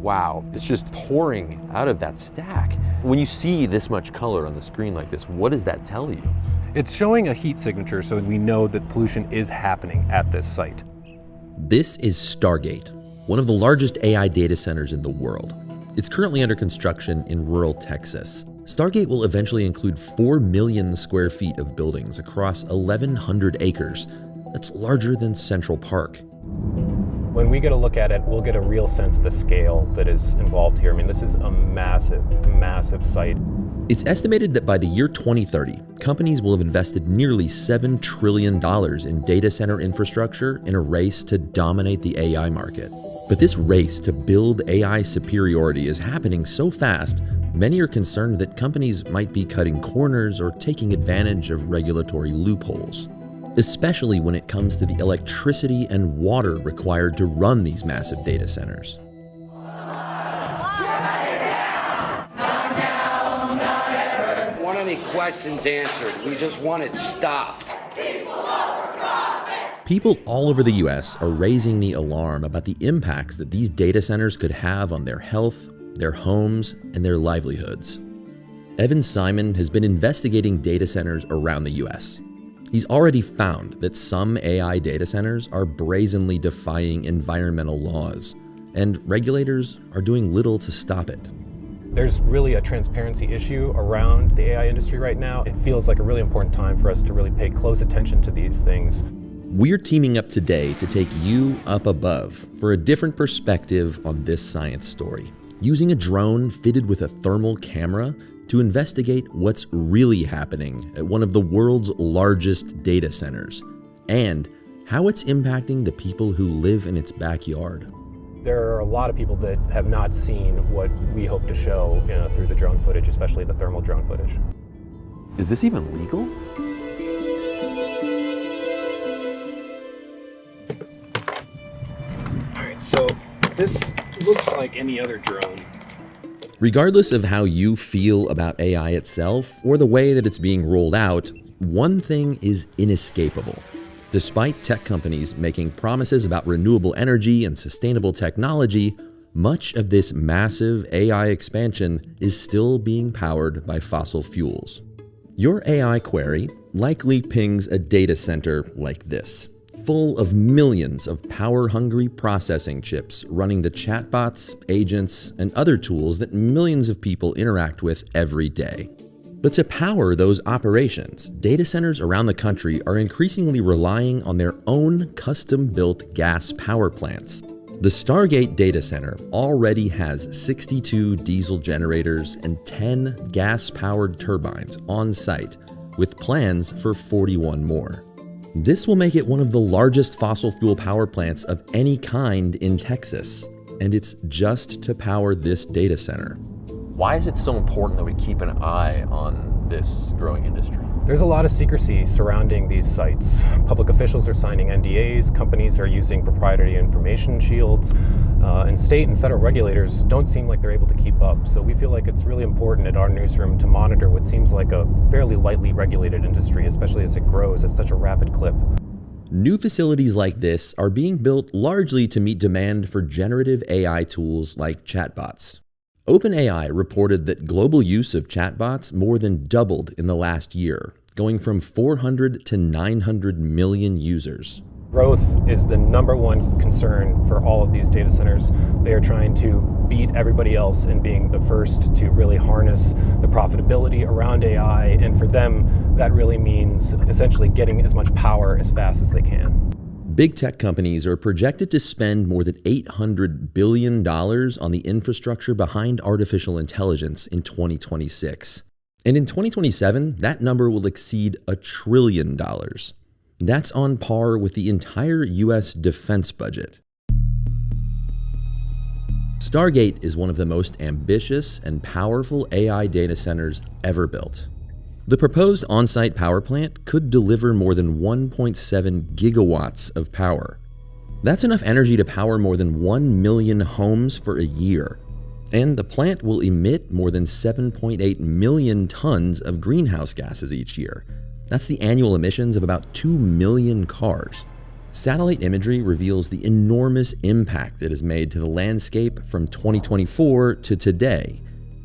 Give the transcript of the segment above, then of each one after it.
wow, it's just pouring out of that stack. When you see this much color on the screen like this, what does that tell you? It's showing a heat signature, so we know that pollution is happening at this site. This is Stargate, one of the largest AI data centers in the world. It's currently under construction in rural Texas. Stargate will eventually include 4 million square feet of buildings across 1,100 acres. That's larger than Central Park. When we get a look at it, we'll get a real sense of the scale that is involved here. I mean, this is a massive, massive site. It's estimated that by the year 2030, companies will have invested nearly $7 trillion in data center infrastructure in a race to dominate the AI market. But this race to build AI superiority is happening so fast, many are concerned that companies might be cutting corners or taking advantage of regulatory loopholes, especially when it comes to the electricity and water required to run these massive data centers. Questions answered. We just want it stopped. People all over the US are raising the alarm about the impacts that these data centers could have on their health, their homes, and their livelihoods. Evan Simon has been investigating data centers around the US. He's already found that some AI data centers are brazenly defying environmental laws, and regulators are doing little to stop it. There's really a transparency issue around the AI industry right now. It feels like a really important time for us to really pay close attention to these things. We're teaming up today to take you up above for a different perspective on this science story, using a drone fitted with a thermal camera to investigate what's really happening at one of the world's largest data centers, and how it's impacting the people who live in its backyard. There are a lot of people that have not seen what we hope to show through the drone footage, especially the thermal drone footage. Is this even legal? All right, so this looks like any other drone. Regardless of how you feel about AI itself or the way that it's being rolled out, one thing is inescapable. Despite tech companies making promises about renewable energy and sustainable technology, much of this massive AI expansion is still being powered by fossil fuels. Your AI query likely pings a data center like this, full of millions of power-hungry processing chips running the chatbots, agents, and other tools that millions of people interact with every day. But to power those operations, data centers around the country are increasingly relying on their own custom-built gas power plants. The Stargate data center already has 62 diesel generators and 10 gas-powered turbines on site, with plans for 41 more. This will make it one of the largest fossil fuel power plants of any kind in Texas, and it's just to power this data center. Why is it so important that we keep an eye on this growing industry? There's a lot of secrecy surrounding these sites. Public officials are signing NDAs, companies are using proprietary information shields, and state and federal regulators don't seem like they're able to keep up. So we feel like it's really important at our newsroom to monitor what seems like a fairly lightly regulated industry, especially as it grows at such a rapid clip. New facilities like this are being built largely to meet demand for generative AI tools like chatbots. OpenAI reported that global use of chatbots more than doubled in the last year, going from 400 to 900 million users. Growth is the #1 concern for all of these data centers. They are trying to beat everybody else in being the first to really harness the profitability around AI, and for them, that really means essentially getting as much power as fast as they can. Big tech companies are projected to spend more than $800 billion on the infrastructure behind artificial intelligence in 2026. And in 2027, that number will exceed $1 trillion. That's on par with the entire US defense budget. Stargate is one of the most ambitious and powerful AI data centers ever built. The proposed on-site power plant could deliver more than 1.7 gigawatts of power. That's enough energy to power more than 1 million homes for a year. And the plant will emit more than 7.8 million tons of greenhouse gases each year. That's the annual emissions of about 2 million cars. Satellite imagery reveals the enormous impact it has made to the landscape from 2024 to today,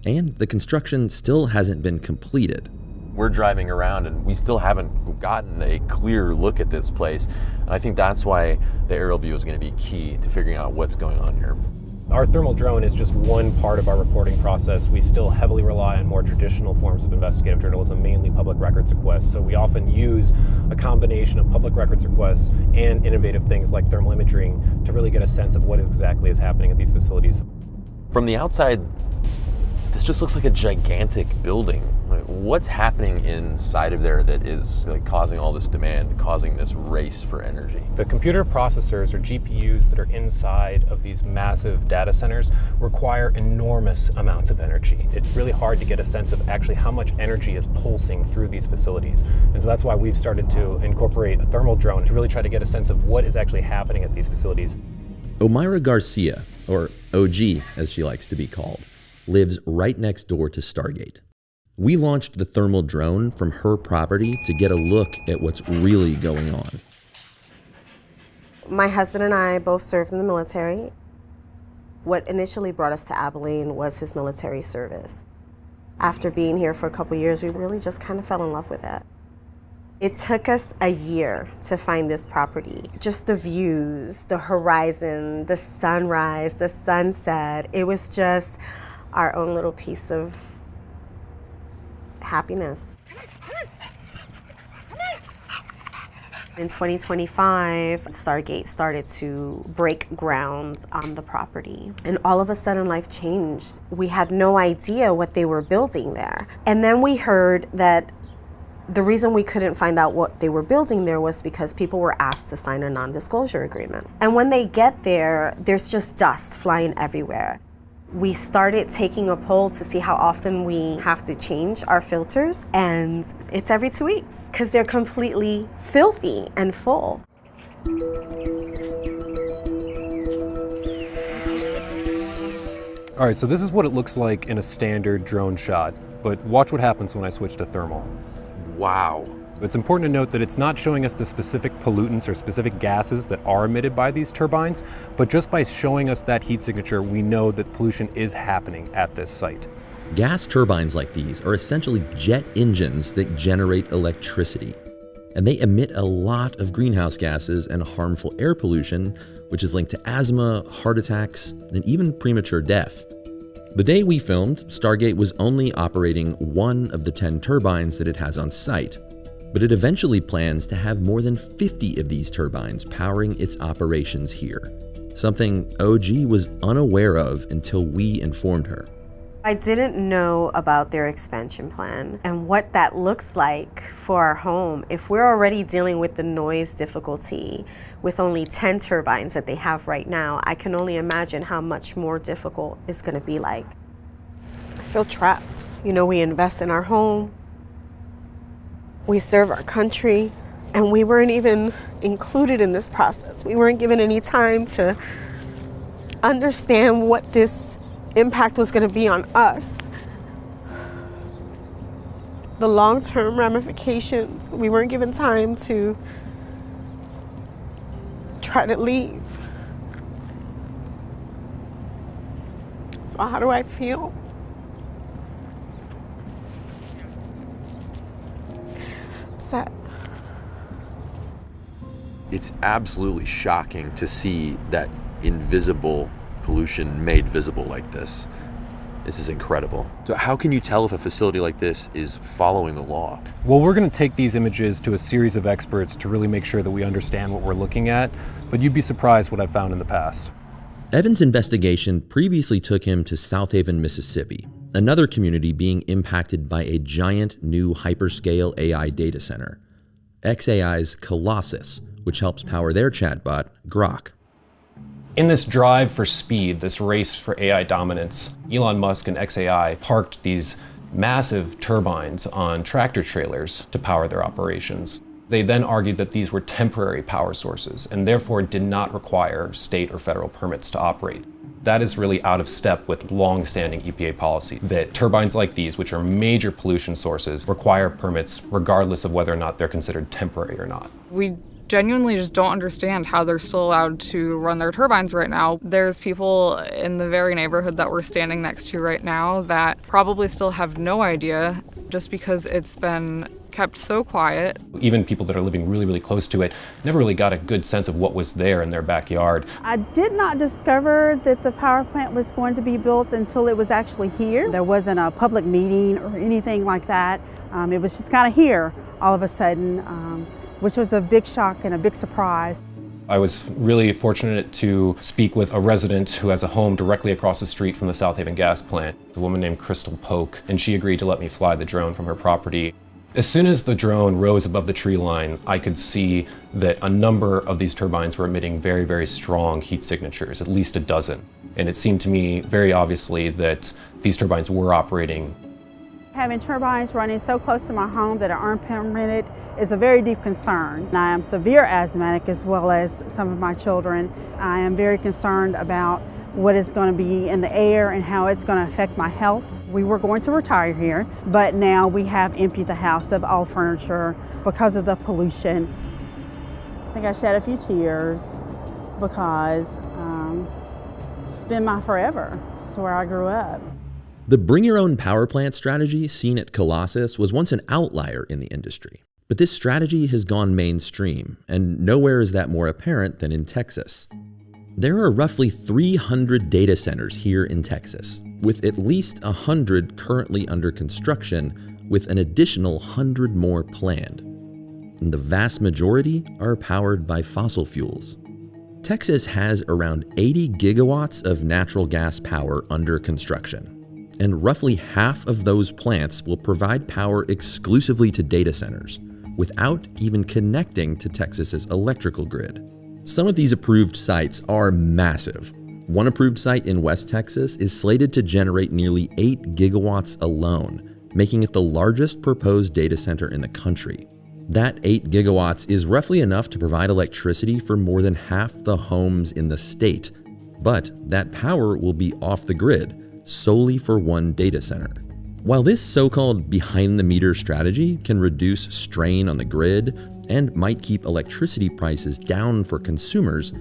and the construction still hasn't been completed. We're driving around and we still haven't gotten a clear look at this place. And I think that's why the aerial view is going to be key to figuring out what's going on here. Our thermal drone is just one part of our reporting process. We still heavily rely on more traditional forms of investigative journalism, mainly public records requests. So we often use a combination of public records requests and innovative things like thermal imaging to really get a sense of what exactly is happening at these facilities. From the outside, this just looks like a gigantic building. What's happening inside of there that is causing all this demand, causing this race for energy? The computer processors, or GPUs, that are inside of these massive data centers require enormous amounts of energy. It's really hard to get a sense of actually how much energy is pulsing through these facilities. And so that's why we've started to incorporate a thermal drone to really try to get a sense of what is actually happening at these facilities. Omaira Garcia, or OG as she likes to be called, lives right next door to Stargate. We launched the thermal drone from her property to get a look at what's really going on. My husband and I both served in the military. What initially brought us to Abilene was his military service. After being here for a couple years, we really just kind of fell in love with it. It took us a year to find this property. Just the views, the horizon, the sunrise, the sunset. It was just our own little piece of happiness. In 2025, Stargate started to break ground on the property. And all of a sudden, life changed. We had no idea what they were building there. And then we heard that the reason we couldn't find out what they were building there was because people were asked to sign a non-disclosure agreement. And when they get there, there's just dust flying everywhere. We started taking a poll to see how often we have to change our filters, and it's every 2 weeks because they're completely filthy and full. All right, so this is what it looks like in a standard drone shot, but watch what happens when I switch to thermal. Wow. It's important to note that it's not showing us the specific pollutants or specific gases that are emitted by these turbines, but just by showing us that heat signature, we know that pollution is happening at this site. Gas turbines like these are essentially jet engines that generate electricity. And they emit a lot of greenhouse gases and harmful air pollution, which is linked to asthma, heart attacks, and even premature death. The day we filmed, Stargate was only operating one of the 10 turbines that it has on site. But it eventually plans to have more than 50 of these turbines powering its operations here, something OG was unaware of until we informed her. I didn't know about their expansion plan and what that looks like for our home. If we're already dealing with the noise difficulty with only 10 turbines that they have right now, I can only imagine how much more difficult it's going to be like. I feel trapped. You know, we invest in our home. We serve our country, and we weren't even included in this process. We weren't given any time to understand what this impact was going to be on us. The long-term ramifications, we weren't given time to try to leave. So how do I feel? Upset. It's absolutely shocking to see that invisible pollution made visible like this. This is incredible. So how can you tell if a facility like this is following the law? Well, we're going to take these images to a series of experts to really make sure that we understand what we're looking at, but you'd be surprised what I've found in the past. Evan's investigation previously took him to South Haven, Mississippi, another community being impacted by a giant new hyperscale AI data center, xAI's Colossus, which helps power their chatbot, Grok. In this drive for speed, this race for AI dominance, Elon Musk and xAI parked these massive turbines on tractor trailers to power their operations. They then argued that these were temporary power sources and therefore did not require state or federal permits to operate. That is really out of step with long-standing EPA policy that turbines like these, which are major pollution sources, require permits regardless of whether or not they're considered temporary or not. We genuinely just don't understand how they're still allowed to run their turbines right now. There's people in the very neighborhood that we're standing next to right now that probably still have no idea, just because it's been kept so quiet. Even people that are living really, really close to it never really got a good sense of what was there in their backyard. I did not discover that the power plant was going to be built until it was actually here. There wasn't a public meeting or anything like that. It was just kind of here all of a sudden, which was a big shock and a big surprise. I was really fortunate to speak with a resident who has a home directly across the street from the South Haven gas plant, a woman named Crystal Polk, and she agreed to let me fly the drone from her property. As soon as the drone rose above the tree line, I could see that a number of these turbines were emitting very, very strong heat signatures, at least a dozen. And it seemed to me very obviously that these turbines were operating. Having turbines running so close to my home that are unpermitted is a very deep concern. I am severe asthmatic as well as some of my children. I am very concerned about what is going to be in the air and how it's going to affect my health. We were going to retire here, but now we have emptied the house of all furniture because of the pollution. I think I shed a few tears because it's been my forever. It's where I grew up. The bring your own power plant strategy seen at Colossus was once an outlier in the industry. But this strategy has gone mainstream, and nowhere is that more apparent than in Texas. There are roughly 300 data centers here in Texas, with at least 100 currently under construction, with an additional 100 more planned. And the vast majority are powered by fossil fuels. Texas has around 80 gigawatts of natural gas power under construction. And roughly half of those plants will provide power exclusively to data centers, without even connecting to Texas's electrical grid. Some of these approved sites are massive. One approved site in West Texas is slated to generate nearly 8 gigawatts alone, making it the largest proposed data center in the country. That 8 gigawatts is roughly enough to provide electricity for more than half the homes in the state. But that power will be off the grid, solely for one data center. While this so-called behind-the-meter strategy can reduce strain on the grid and might keep electricity prices down for consumers,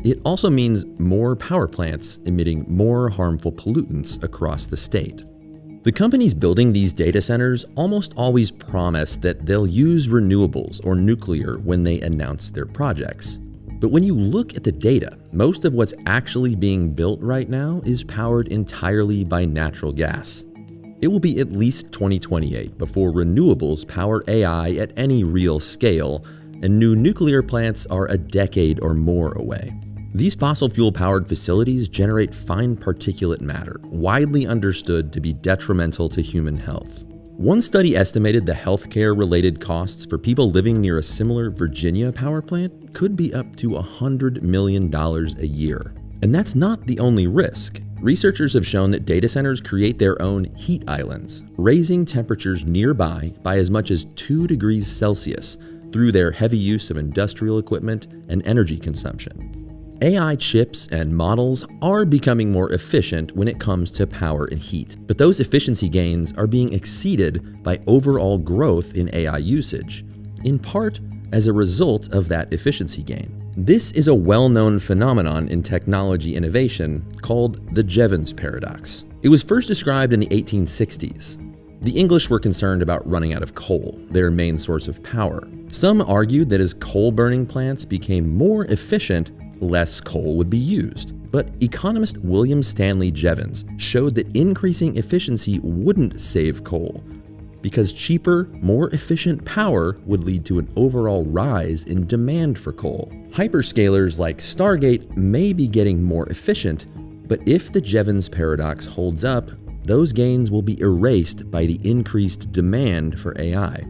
it also means more power plants emitting more harmful pollutants across the state. The companies building these data centers almost always promise that they'll use renewables or nuclear when they announce their projects. But when you look at the data, most of what's actually being built right now is powered entirely by natural gas. It will be at least 2028 before renewables power AI at any real scale, and new nuclear plants are a decade or more away. These fossil fuel-powered facilities generate fine particulate matter, widely understood to be detrimental to human health. One study estimated the healthcare-related costs for people living near a similar Virginia power plant could be up to $100 million a year. And that's not the only risk. Researchers have shown that data centers create their own heat islands, raising temperatures nearby by as much as 2 degrees Celsius through their heavy use of industrial equipment and energy consumption. AI chips and models are becoming more efficient when it comes to power and heat, but those efficiency gains are being exceeded by overall growth in AI usage, in part as a result of that efficiency gain. This is a well-known phenomenon in technology innovation called the Jevons paradox. It was first described in the 1860s. The English were concerned about running out of coal, their main source of power. Some argued that as coal-burning plants became more efficient, less coal would be used. But economist William Stanley Jevons showed that increasing efficiency wouldn't save coal, because cheaper, more efficient power would lead to an overall rise in demand for coal. Hyperscalers like Stargate may be getting more efficient, but if the Jevons paradox holds up, those gains will be erased by the increased demand for AI.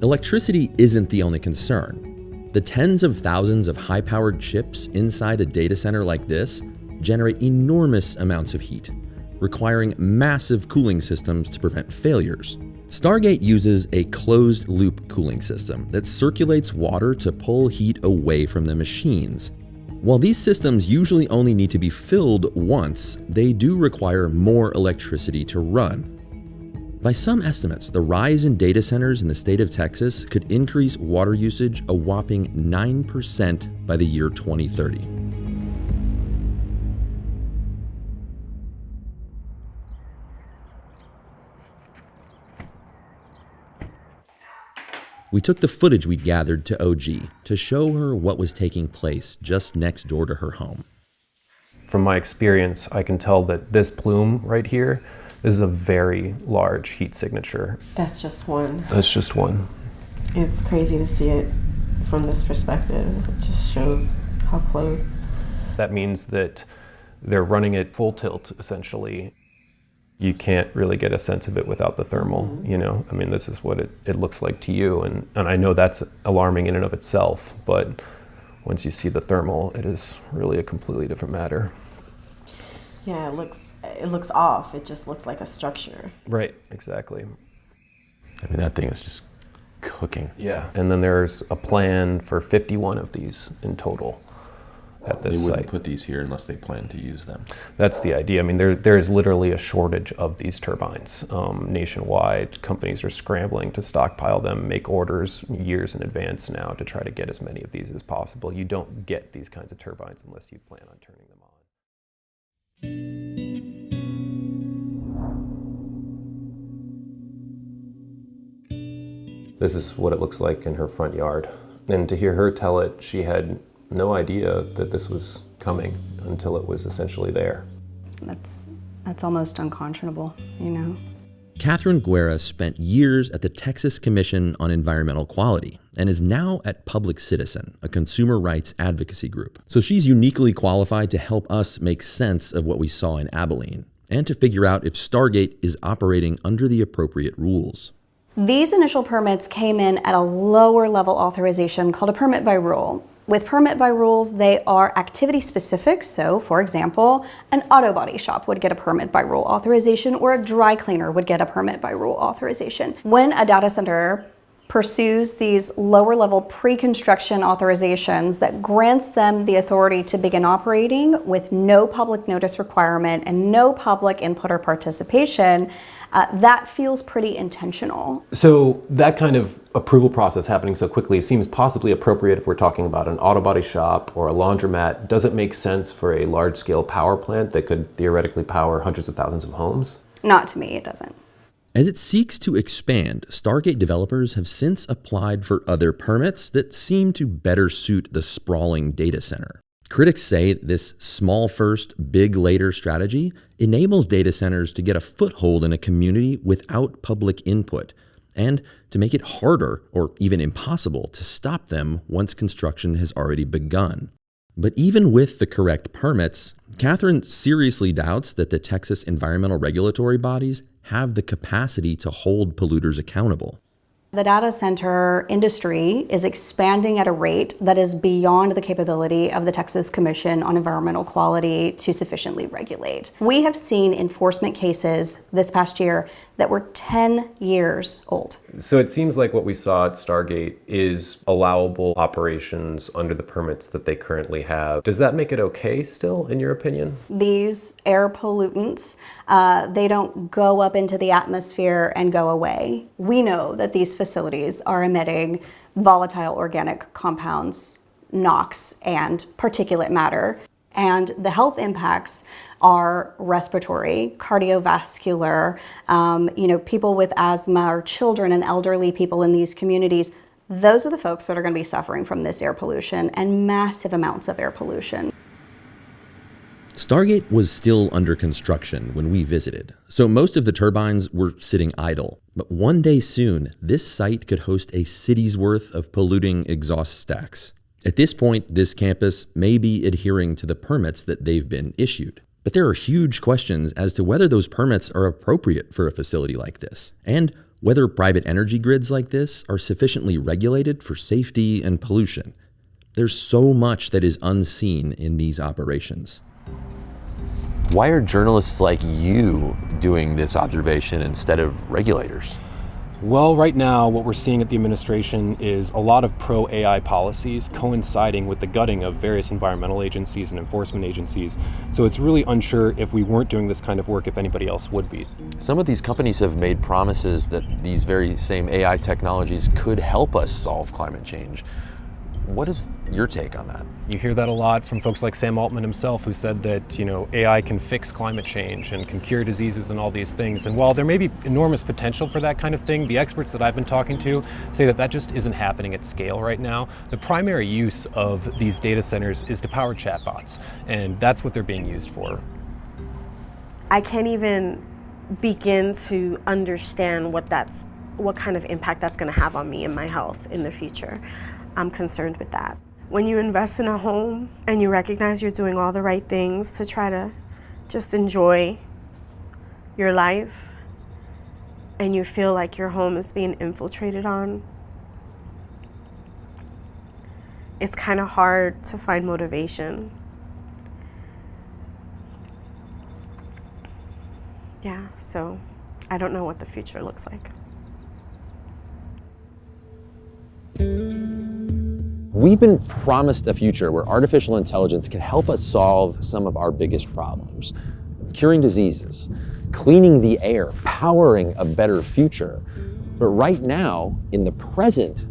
Electricity isn't the only concern. The tens of thousands of high-powered chips inside a data center like this generate enormous amounts of heat, requiring massive cooling systems to prevent failures. Stargate uses a closed-loop cooling system that circulates water to pull heat away from the machines. While these systems usually only need to be filled once, they do require more electricity to run. By some estimates, the rise in data centers in the state of Texas could increase water usage a whopping 9% by the year 2030. We took the footage we'd gathered to OG to show her what was taking place just next door to her home. From my experience, I can tell that this plume right here is a very large heat signature. That's just one. That's just one. It's crazy to see it from this perspective. It just shows how close. That means that they're running at full tilt, essentially. You can't really get a sense of it without the thermal, you know? I mean, this is what it looks like to you, and I know that's alarming in and of itself, but once you see the thermal, it is really a completely different matter. Yeah, it looks off. It just looks like a structure. Right, exactly. I mean, that thing is just cooking. Yeah, and then there's a plan for 51 of these in total at this They wouldn't site. put these here unless they plan to use them. That's the idea. I mean, there's literally a shortage of these turbines nationwide. Companies are scrambling to stockpile them, make orders years in advance now to try to get as many of these as possible. You don't get these kinds of turbines unless you plan on turning them on. This is what it looks like in her front yard. And to hear her tell it, she had no idea that this was coming until it was essentially there. That's almost unconscionable, you know? Catherine Guerra spent years at the Texas Commission on Environmental Quality and is now at Public Citizen, a consumer rights advocacy group. So she's uniquely qualified to help us make sense of what we saw in Abilene and to figure out if Stargate is operating under the appropriate rules. These initial permits came in at a lower level authorization called a permit by rule. With permit by rules, they are activity specific. So, for example, an auto body shop would get a permit by rule authorization, or a dry cleaner would get a permit by rule authorization. When a data center pursues these lower level pre-construction authorizations that grants them the authority to begin operating with no public notice requirement and no public input or participation, that feels pretty intentional. So that kind of approval process happening so quickly seems possibly appropriate if we're talking about an auto body shop or a laundromat. Does it make sense for a large-scale power plant that could theoretically power hundreds of thousands of homes? Not to me, it doesn't. As it seeks to expand, Stargate developers have since applied for other permits that seem to better suit the sprawling data center. Critics say this small first, big later strategy enables data centers to get a foothold in a community without public input, and to make it harder or even impossible to stop them once construction has already begun. But even with the correct permits, Catherine seriously doubts that the Texas environmental regulatory bodies have the capacity to hold polluters accountable. The data center industry is expanding at a rate that is beyond the capability of the Texas Commission on Environmental Quality to sufficiently regulate. We have seen enforcement cases this past year that were 10 years old. So it seems like what we saw at Stargate is allowable operations under the permits that they currently have. Does that make it okay still, in your opinion? These air pollutants, they don't go up into the atmosphere and go away. We know that these facilities are emitting volatile organic compounds, NOx, and particulate matter. And the health impacts are respiratory, cardiovascular, people with asthma or children and elderly people in these communities. Those are the folks that are going to be suffering from this air pollution and massive amounts of air pollution. Stargate was still under construction when we visited, so most of the turbines were sitting idle. But one day soon, this site could host a city's worth of polluting exhaust stacks. At this point, this campus may be adhering to the permits that they've been issued. But there are huge questions as to whether those permits are appropriate for a facility like this, and whether private energy grids like this are sufficiently regulated for safety and pollution. There's so much that is unseen in these operations. Why are journalists like you doing this observation instead of regulators? Well, right now, what we're seeing at the administration is a lot of pro-AI policies coinciding with the gutting of various environmental agencies and enforcement agencies. So it's really unsure if we weren't doing this kind of work, if anybody else would be. Some of these companies have made promises that these very same AI technologies could help us solve climate change. What is your take on that? You hear that a lot from folks like Sam Altman himself, who said that, AI can fix climate change and can cure diseases and all these things. And while there may be enormous potential for that kind of thing, the experts that I've been talking to say that that just isn't happening at scale right now. The primary use of these data centers is to power chatbots, and that's what they're being used for. I can't even begin to understand what kind of impact that's going to have on me and my health in the future. I'm concerned with that. When you invest in a home and you recognize you're doing all the right things to try to just enjoy your life, and you feel like your home is being infiltrated on, it's kind of hard to find motivation. Yeah, so I don't know what the future looks like. We've been promised a future where artificial intelligence can help us solve some of our biggest problems. Curing diseases, cleaning the air, powering a better future. But right now, in the present,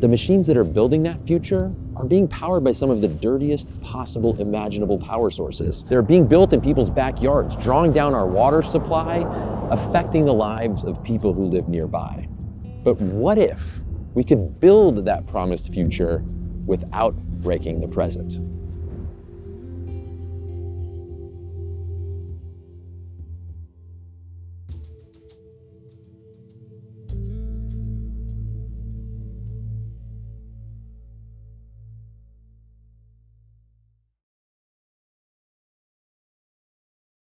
the machines that are building that future are being powered by some of the dirtiest possible imaginable power sources. They're being built in people's backyards, drawing down our water supply, affecting the lives of people who live nearby. But what if we could build that promised future without breaking the present?